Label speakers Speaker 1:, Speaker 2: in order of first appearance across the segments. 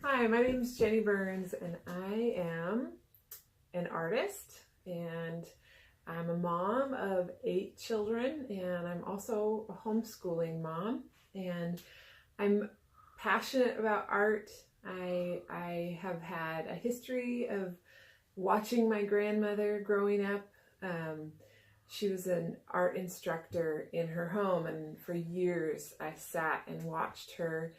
Speaker 1: Hi, my name is Jenny Burns and I am an artist and I'm a mom of 8 children and I'm also a homeschooling mom, and I'm passionate about art. I have had a history of watching my grandmother growing up. She was an art instructor in her home, and for years I sat and watched her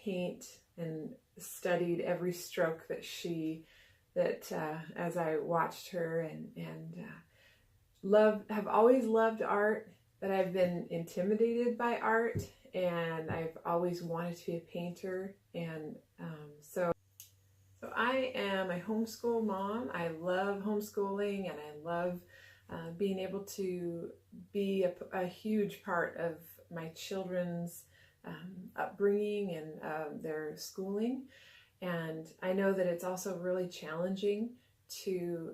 Speaker 1: paint and studied every stroke as I watched her, and have always loved art, but I've been intimidated by art, and I've always wanted to be a painter. And so I am a homeschool mom. I love homeschooling, and I love being able to be a huge part of my children's upbringing and their schooling. And I know that it's also really challenging to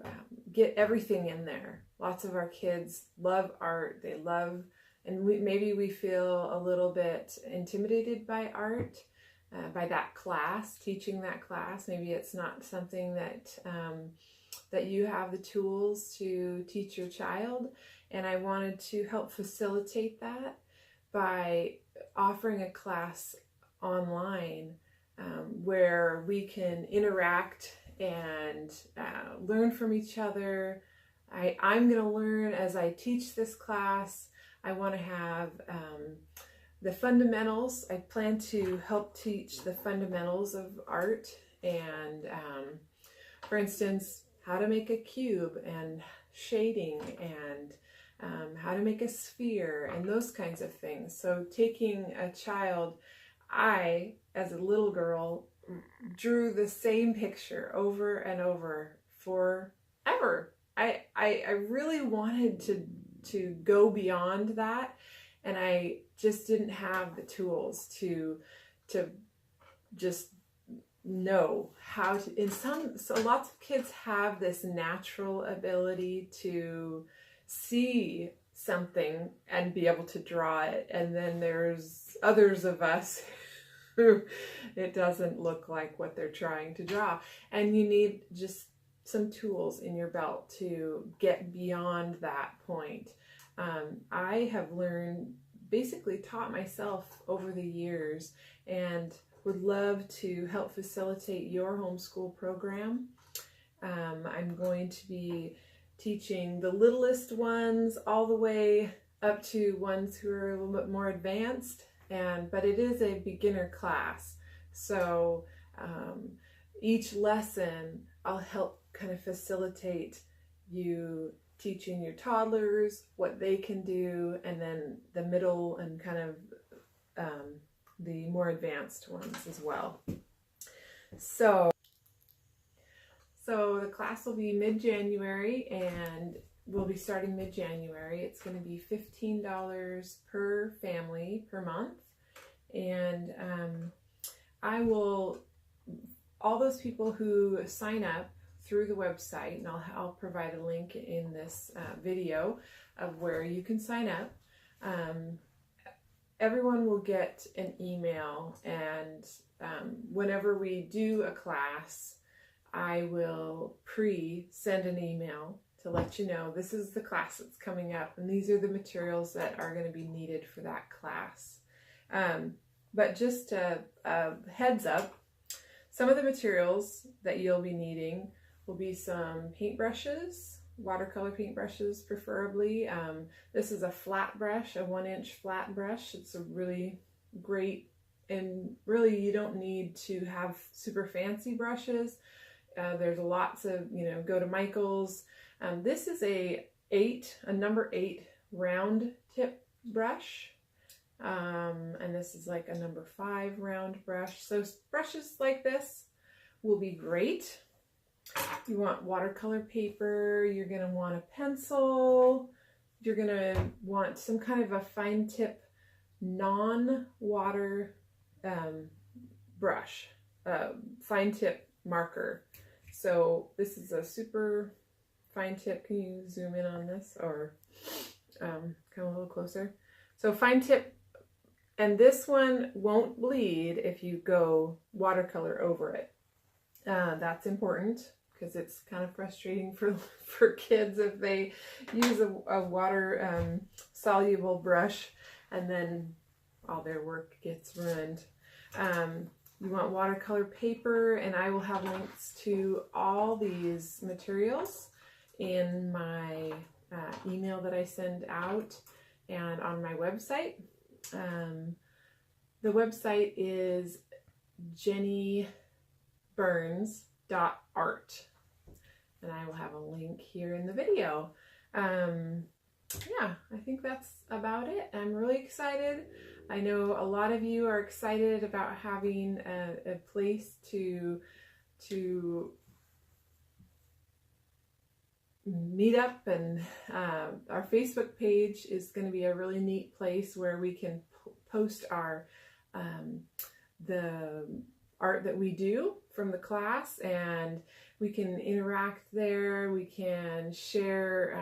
Speaker 1: get everything in there. Lots of our kids love art. They love, and maybe we feel a little bit intimidated by art, by that class, teaching that class. Maybe it's not something that that you have the tools to teach your child. And I wanted to help facilitate that by offering a class online where we can interact and learn from each other. I'm going to learn as I teach this class. I want to have the fundamentals. I plan to help teach the fundamentals of art, and for instance, how to make a cube and shading, and how to make a sphere and those kinds of things. So taking a child, I, as a little girl, drew the same picture over and over forever. I really wanted to go beyond that, and I just didn't have the tools to just know how to. So lots of kids have this natural ability to see something and be able to draw it, and then there's others of us who it doesn't look like what they're trying to draw, and you need just some tools in your belt to get beyond that point. I have learned, basically taught myself over the years, and would love to help facilitate your homeschool program. I'm going to be teaching the littlest ones all the way up to ones who are a little bit more advanced, but it is a beginner class. So each lesson I'll help kind of facilitate you teaching your toddlers what they can do, and then the middle and kind of the more advanced ones as well. So the class will be mid-January, and we'll be starting mid-January. It's going to be $15 per family per month, and all those people who sign up through the website, and I'll provide a link in this video of where you can sign up. Everyone will get an email, and whenever we do a class, I will send an email to let you know this is the class that's coming up, and these are the materials that are going to be needed for that class. But just a heads up, some of the materials that you'll be needing will be some paintbrushes, watercolor paintbrushes preferably. This is a flat brush, a 1-inch flat brush. It's a really great, and really you don't need to have super fancy brushes. There's lots of, go to Michael's. This is a number 8 round tip brush. And this is like a number 5 round brush. So brushes like this will be great. You want watercolor paper, you're going to want a pencil, you're going to want some kind of a fine tip non-water brush, fine tip marker. So this is a super fine tip. Can you zoom in on this, or come a little closer? So fine tip, and this one won't bleed if you go watercolor over it. That's important because it's kind of frustrating for kids if they use a water soluble brush and then all their work gets ruined. You want watercolor paper, and I will have links to all these materials in my email that I send out and on my website. The website is jennyburns.art, and I will have a link here in the video. Yeah, I think that's about it. I'm really excited. I know a lot of you are excited about having a place to meet up, and our Facebook page is going to be a really neat place where we can post our the art that we do from the class, and we can interact there. We can share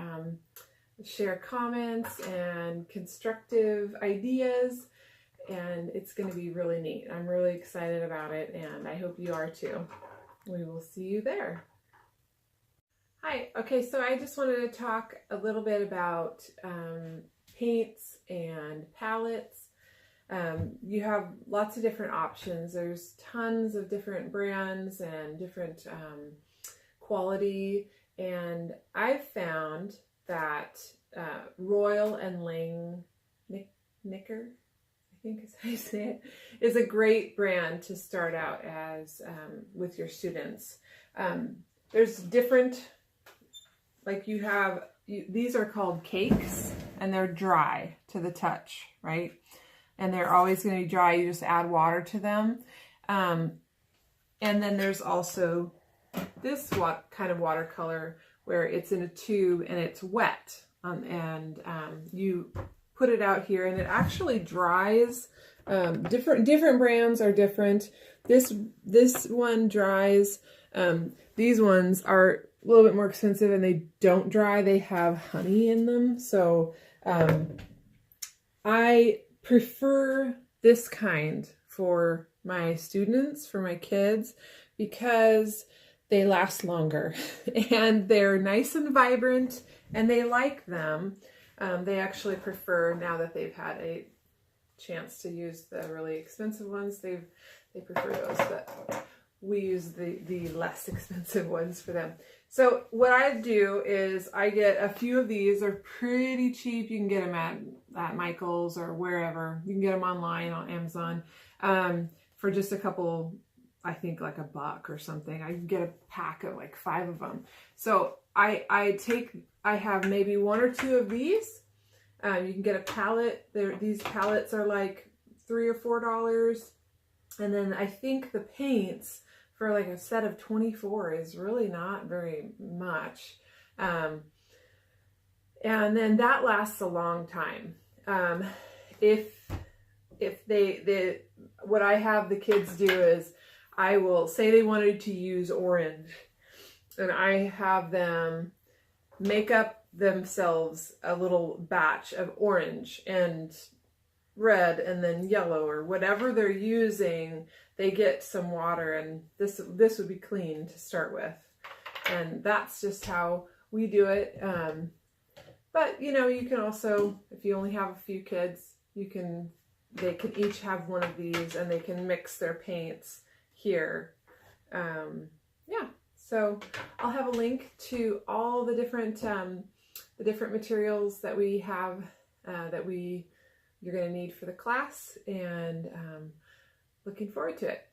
Speaker 1: comments and constructive ideas, and it's going to be really neat. I'm really excited about it, and I hope you are too. We will see you there. Hi, okay, so I just wanted to talk a little bit about paints and palettes. You have lots of different options. There's tons of different brands and different quality, and I've found that Royal and Langnickel, I think is how you say it, is a great brand to start out as with your students. There's different, like these are called cakes, and they're dry to the touch, right? And they're always going to be dry. You just add water to them. And then there's also this kind of watercolor where it's in a tube and it's wet. You put it out here and it actually dries. Different brands are different. This one dries. These ones are a little bit more expensive and they don't dry. They have honey in them. So I prefer this kind for my students, for my kids, because they last longer and they're nice and vibrant and they like them. They actually prefer, now that they've had a chance to use the really expensive ones, they prefer those, but we use the less expensive ones for them. So what I do is I get a few of these. They're pretty cheap. You can get them at Michael's or wherever. You can get them online on Amazon for just a couple, I think like $1 or something. I can get a pack of like 5 of them. So I have maybe 1 or 2 of these. You can get a palette. These palettes are like $3 or $4. And then I think the paints for like a set of 24 is really not very much. And then that lasts a long time. What I have the kids do is I will say they wanted to use orange, and I have them make up themselves a little batch of orange and red and then yellow or whatever they're using. They get some water, and this would be clean to start with, and that's just how we do it. But you know, you can also, if you only have a few kids, they can each have one of these, and they can mix their paints here. Yeah, so I'll have a link to all the different materials that we have you're going to need for the class, and looking forward to it.